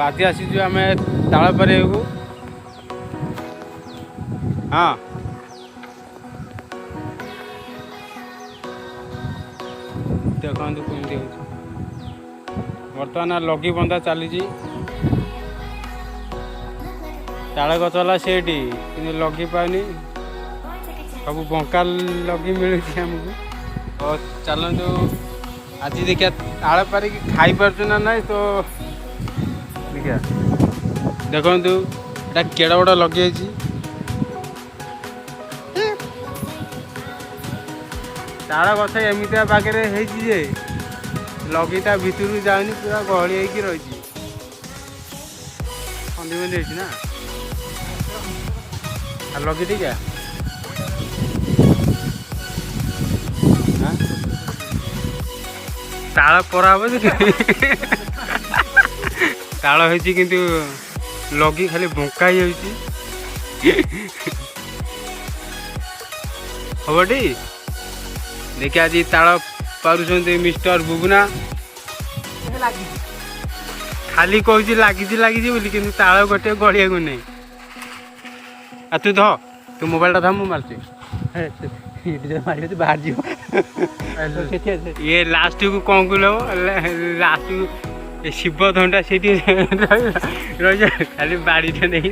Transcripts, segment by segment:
आज आसीचु आम ताल पारे हाँ देखो कमी हो बर्तमान लगी बंधा चली ताल गचला से लगी पानी सब बंका लगी मिलूँ आमको तो चलतु आज देखिए ताल पारिक खाई पार्चु ना ना तो देखिए देखु एटा केड़ बड़ लगे ताल गछ एमती पाखे जे लगीटा भितर जाऊनी पूरा गहली होगी रही खंदी बंदी ना लगी टी क्या ताल परा ताल होती किंतु लगी खाली बंका ही हम टी देखिए आज ताल पारुंट मिस्टर बुबुना खाली कौच लगी लगी कि ताल गोटे गड़िया को नहीं आ तू ध तू मोबाइल था मुझे मार्च बाहर ये लास्ट को कौन को लास्ट को शिव धंटा से रही खाली बाड़ीटा नहीं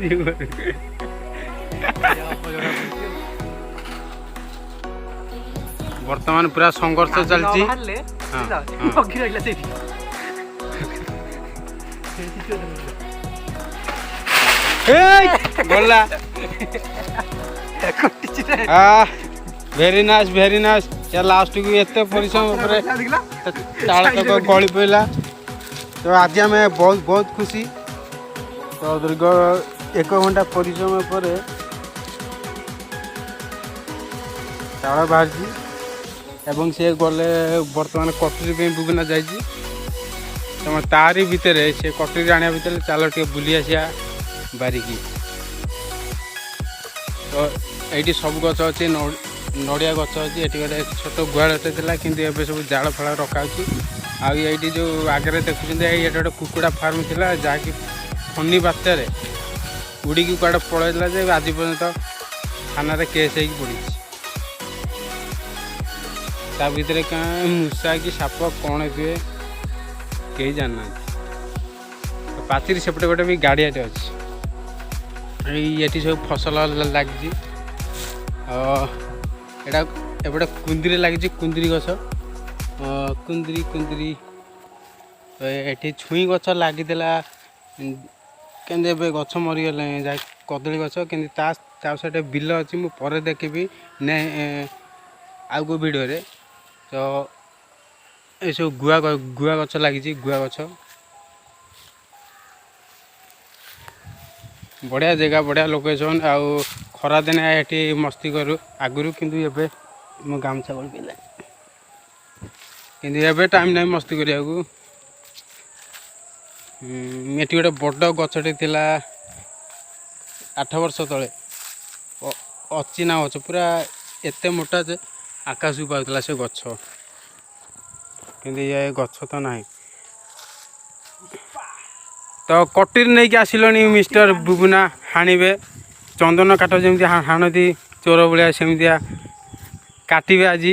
वर्तमान पूरा संघर्ष चलती गला भेरी नाइस या लास्ट को एते परिश्रम ताल तक गली पड़ा तो आज आम बहुत खुशी तो दीर्घ 1 घंटा परिश्रम पर ताल बाहरी एवं से गले बर्तमान कटुरी बुबुना जाइए तुम तारी भितर से कटुरी आने भितर चल टे बुली आसिया बारिकी तो ये सब गच अच्छे नड़िया गच अच्छी ये गोटे छोट गुहाड़े कि सब जाल फाड़ रखा आई जो आगे देखुं ये गोटे कुकुड़ा फार्म था जहाँकि फनी बात्यार उड़ी कड़े पलैला आज पर्यंत थाना केस हो पड़ी ता भीतर मूषा कि साप कौन हुए कहीं जानना पाचेरी सेपटे गोटे भी गाड़ियाटे अच्छी ये सब फसल लगी एटा एपटे कुंदरी लगी कुंदरी गछ कुंदरी कुंदरी ये छुई गछ लगी के गछ मरीगला कदली गछ कि साइड बिल अच्छी मुझे देखी ने आउ को भिडियो तो ये सब गुआ गछ लगी गुआ गछ बढ़िया जगह बढ़िया लोकेशन आउ खरा दिन ये मस्ती करूँ आगुरी किंतु एबे मो गामछा बल पिला किंतु एबे टाइम नहीं मस्ती करिया को एटी गोटे बड़ गछटे थिला 8 वर्ष तले अचिना गछ पूरा एते मोटा जे आकाश को पाउतला से गछ किंतु ये गछ तो नहीं तो कटीर नहीं कि आसिलनी मिस्टर बुबुना हाणिबे चंदन काठ जमी हाणती चोर भाया सेमतिया काटिबे आज